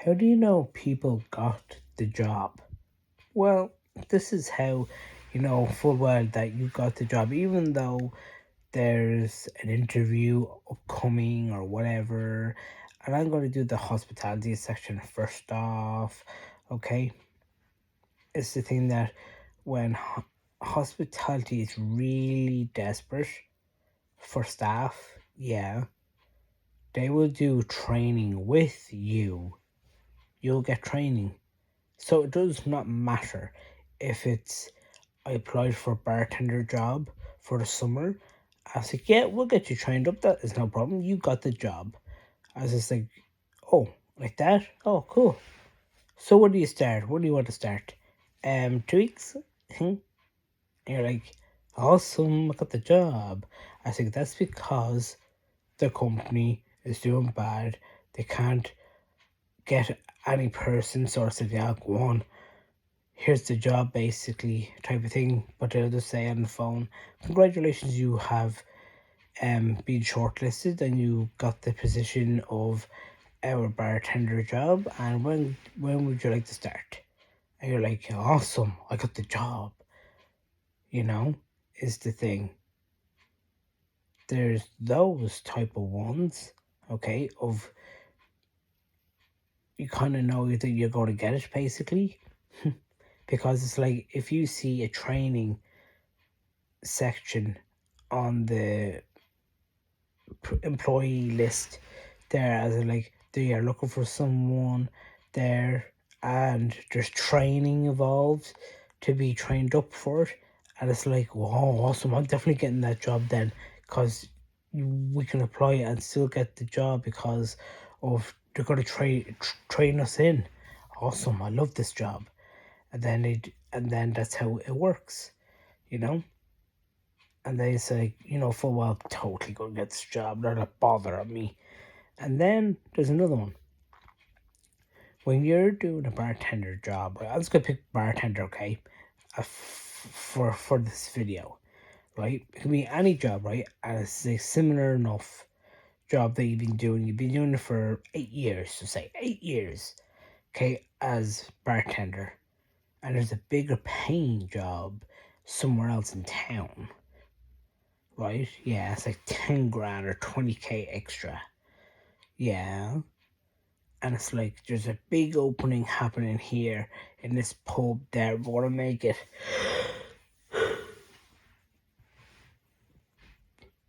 How do you know people got the job? Well, this is how you know full well that you got the job, even though there's an interview upcoming or whatever. And I'm going to do the hospitality section first off. Okay, it's the thing that when hospitality is really desperate for staff, yeah, they will do training with you. You'll get training. So it does not matter if it's I applied for a bartender job for the summer. I was like, yeah, we'll get you trained up. That is no problem. You got the job. I was just like, oh, like that? Oh, cool. So when do you start? When do you want to start? 2 weeks? And you're like, awesome, I got the job. I think that's because the company is doing bad. They can't get any person, so I said, yeah, go on, here's the job basically type of thing. But they'll just say on the phone, congratulations, you have been shortlisted and you got the position of our bartender job, and when would you like to start? And you're like, awesome, I got the job. You know, is the thing. There's those type of ones, okay, of you kind of know that you're going to get it basically. Because it's like if you see a training section on the employee list there, as in like they are looking for someone there, and there's training involved to be trained up for it, and it's like, wow, awesome, I'm definitely getting that job then, because we can apply it and still get the job because of they're going to train us in. Awesome, I love this job. And then that's how it works, you know. And they say, full well, totally gonna get this job, not a bother on me. And then there's another one. When you're doing a bartender job, I'm just gonna pick bartender, okay? For this video, right? It can be any job, right? And it's a similar enough job that you've been doing. You've been doing it for 8 years, so say 8 years, okay, as bartender. And there's a bigger paying job somewhere else in town, right? Yeah, it's like 10 grand or 20K extra. Yeah. And it's like there's a big opening happening here in this pub there. We're gonna make it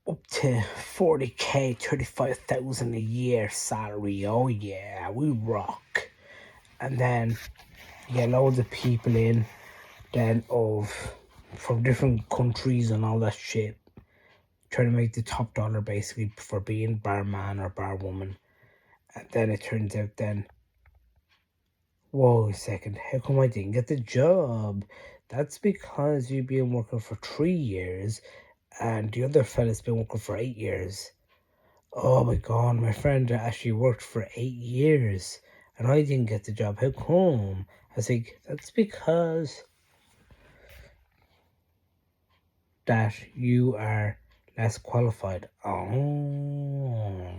up to 40K, 35,000 a year salary. Oh yeah, we rock. And then you get loads of people in then of from different countries and all that shit, trying to make the top dollar basically for being barman or barwoman. And then it turns out then, whoa a second, how come I didn't get the job? That's because you've been working for 3 years and the other fella's been working for 8 years. Oh my god, my friend actually worked for 8 years and I didn't get the job. How come? I was like, that's because that you are less qualified. Oh.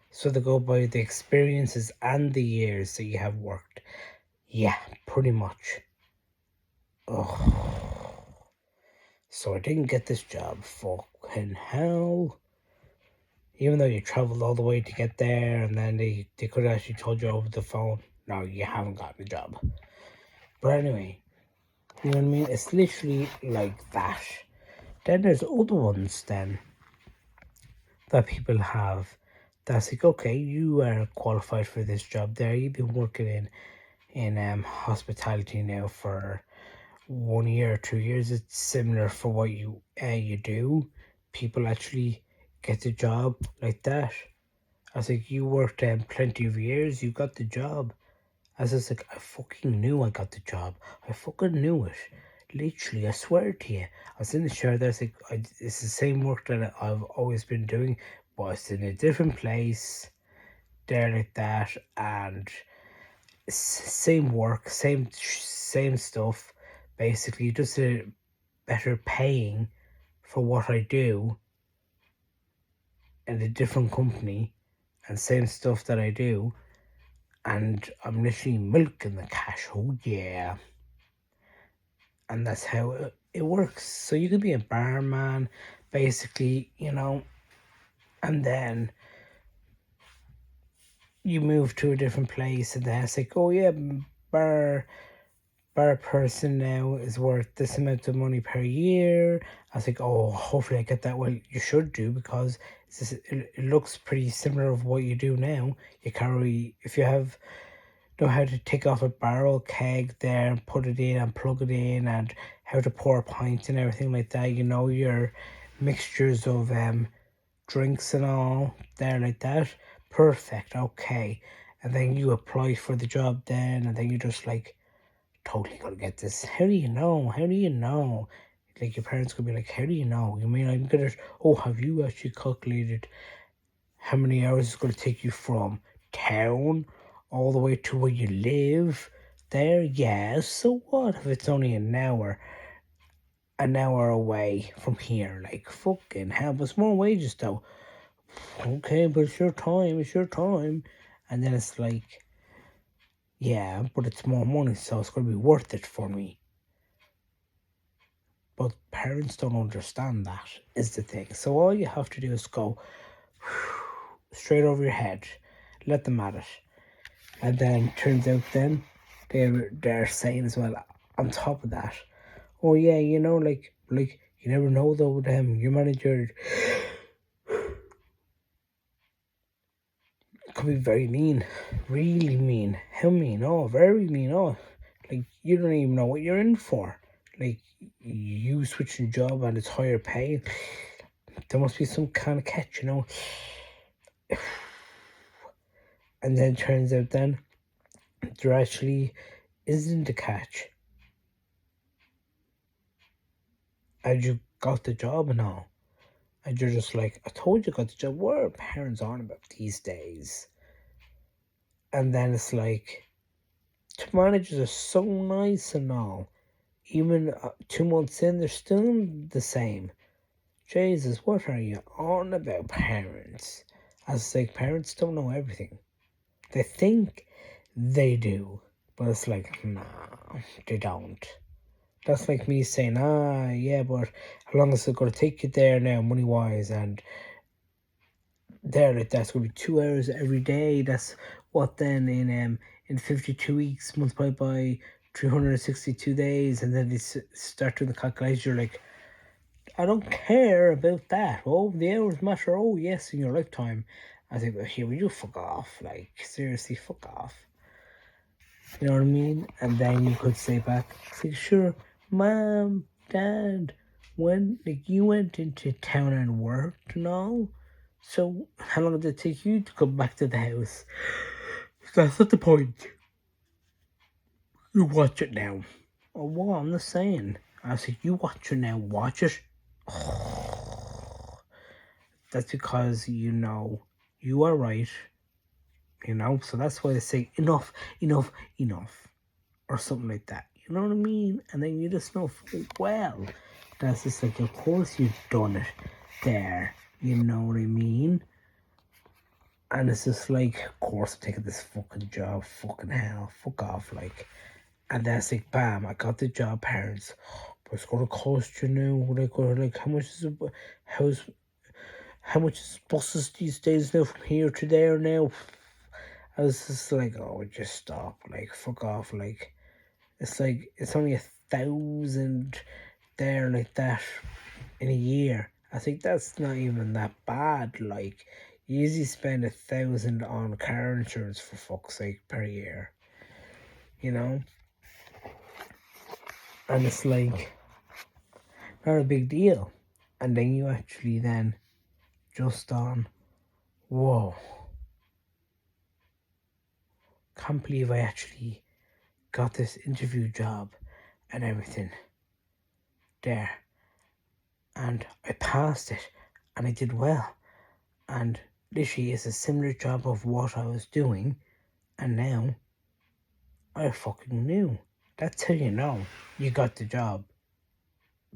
So they go by the experiences and the years that you have worked. Yeah, pretty much. Oh. So I didn't get this job. Fucking hell. Even though you traveled all the way to get there and then they could have actually told you over the phone, no, you haven't gotten the job. But anyway, you know what I mean? It's literally like that. Then there's other ones then that people have that's like, okay, you are qualified for this job there. You've been working in hospitality now for 1 year or 2 years. It's similar for what you do. People actually get the job like that. I was like, you worked plenty of years, you got the job. I was just like, I fucking knew I got the job. I fucking knew it. Literally, I swear to you. I was in the shower there, it's like, it's the same work that I've always been doing, but it's in a different place, there like that, and same work, same stuff, basically, just a better paying for what I do in a different company, and same stuff that I do, and I'm literally milking the cash. Oh yeah. And that's how it works. So you could be a barman, basically, and then you move to a different place, and then it's like, oh yeah, bar bar person now is worth this amount of money per year. I was like, oh, hopefully I get that. Well, you should do, because it looks pretty similar of what you do now. You carry, if you know how to take off a barrel keg there and put it in and plug it in, and how to pour a pint and everything like that. You know your mixtures of drinks and all there like that. Perfect, okay. And then you apply for the job then, and then you just like, totally gonna get this. How do you know? How do you know? Like your parents could be like, how do you know? You mean I'm gonna, oh, have you actually calculated how many hours it's gonna take you from town all the way to where you live? There, yeah, so what if it's only an hour away from here? Like, fucking hell, but it's more wages though. Okay, but it's your time. And then it's like, yeah, but it's more money, so it's gonna be worth it for me. But parents don't understand that, is the thing. So all you have to do is go straight over your head, let them at it. And then turns out then they're saying as well, on top of that, oh yeah, like you never know though with your manager could be very mean, really mean. How mean? Oh, very mean. Oh, like you don't even know what you're in for. Like you switching job and it's higher pay. There must be some kind of catch, And then it turns out then there actually isn't a catch. And you got the job and all. And you're just like, I told you got the job. What are parents on about these days? And then it's like, the managers are so nice and all. Even 2 months in, they're still the same. Jesus, what are you on about, parents? I was like, parents don't know everything. They think they do, but it's like, nah, they don't. That's like me saying, yeah, but how long is it going to take you there now, money wise? And there, like, that's going to be 2 hours every day. That's what then in 52 weeks multiplied by 362 days, and then they start doing the calculation. You're like, I don't care about that. Oh, the hours matter. Oh, yes, in your lifetime. I think, well, here, will you fuck off? Like, seriously, fuck off. You know what I mean? And then you could say back, like, sure, mom, dad, when like you went into town and worked and all, so how long did it take you to come back to the house? That's not the point. You watch it now. Oh, what I'm not saying. I said, you watch it now. Watch it. That's because you are right. So that's why they say enough, enough, enough, or something like that. You know what I mean? And then you just know full well that's just like, of course you've done it there. You know what I mean? And it's just like, of course I'm taking this fucking job. Fucking hell, fuck off, like. And then it's like, bam, I got the job, parents. But it's gonna cost you now. Like how much is it? How much is buses these days now from here to there now? I was just like, oh, just stop, like, fuck off, like. It's like, it's only 1,000 there like that in a year. I think that's not even that bad. Like, you usually spend 1,000 on car insurance, for fuck's sake, per year. And it's like, not a big deal. And then you actually then just on, whoa, can't believe I actually got this interview job and everything there. And I passed it and I did well. And literally it's a similar job of what I was doing, and now I fucking knew. That's how you know you got the job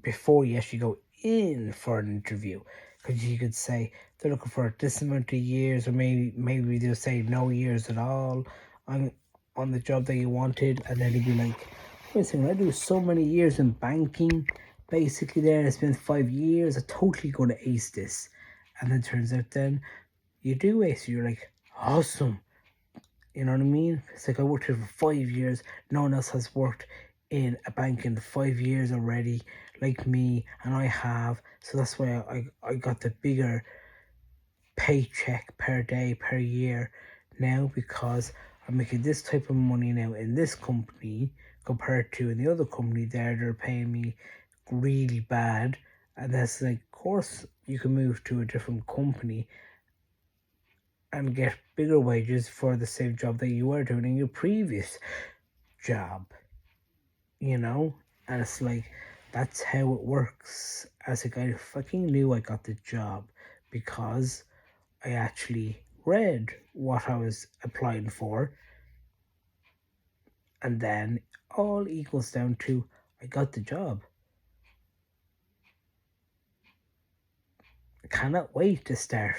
before you actually go in for an interview. Because you could say they're looking for this amount of years, or maybe they'll say no years at all, on the job that you wanted, and then you'd be like, wait a second, I do so many years in banking, basically there, I spent 5 years, I totally gonna ace this. And then turns out then you do ace, you're like, awesome. You know what I mean? It's like I worked here for 5 years, no one else has worked in a bank in 5 years already, like me, and I have, so that's why I got the bigger paycheck per day, per year now, because I'm making this type of money now in this company compared to in the other company there, they're paying me really bad. And that's like, of course, you can move to a different company and get bigger wages for the same job that you were doing in your previous job, you know? And it's like, that's how it works. As a guy, I fucking knew I got the job because I actually read what I was applying for, and then all equals down to I got the job. I cannot wait to start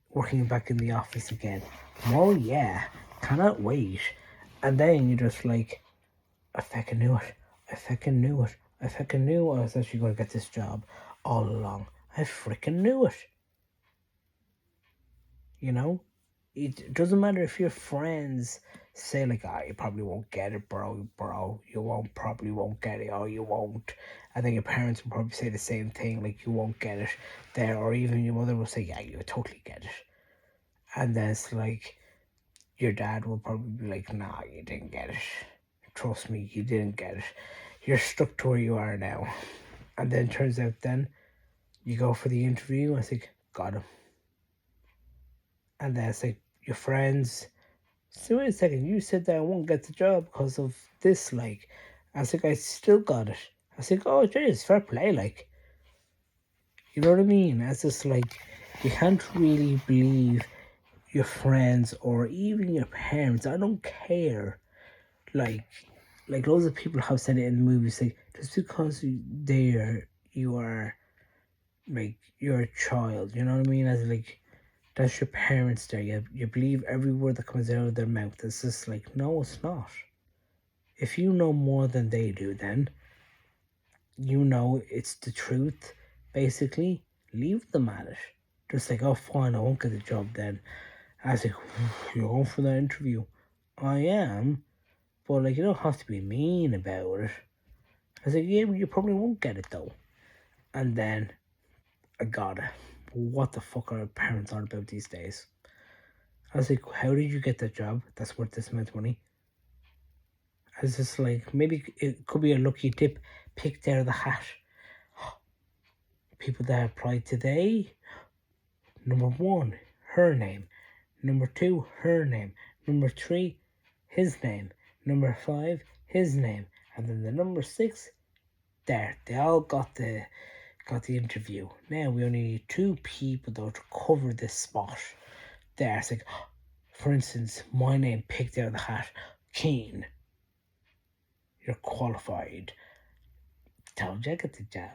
working back in the office again. Oh yeah, cannot wait. And then you're just like, I fucking knew it. I fucking knew it. I fucking knew I was actually going to get this job all along. I freaking knew it. You know? It doesn't matter if your friends say like, you probably won't get it, bro, you probably won't get it, you won't. I think your parents will probably say the same thing, like you won't get it there, or even your mother will say, yeah, you totally get it. And then it's like, your dad will probably be like, nah, you didn't get it. Trust me, you didn't get it. You're stuck to where you are now. And then turns out then, you go for the interview, and I think, got him. And then it's like, your friends, so wait a second, you said that I won't get the job because of this, like. I was like, I still got it. I was like, oh, geez, fair play, like. You know what I mean? It's just like, you can't really believe your friends or even your parents. I don't care. Like loads of people have said it in the movies, like, just because you are, like, you're a child, you know what I mean? As like, that's your parents there. You believe every word that comes out of their mouth. It's just like, no, it's not. If you know more than they do, then you know it's the truth. Basically, leave them at it. Just like, oh, fine, I won't get the job then. I was like, you're going for that interview. I am, but like, you don't have to be mean about it. I was like, yeah, but you probably won't get it though. And then I got it. What the fuck are parents on about these days? I was like, how did you get that job that's worth this amount of money? I was just like, maybe it could be a lucky tip picked out of the hat. People that applied today, number one, her name. Number two, her name. Number three, his name. Number five, his name. And then the number six, there. They all got the interview. Now we only need two people though to cover this spot. There, it's like, for instance, my name picked out of the hat, Keen. You're qualified. Told you I got the job.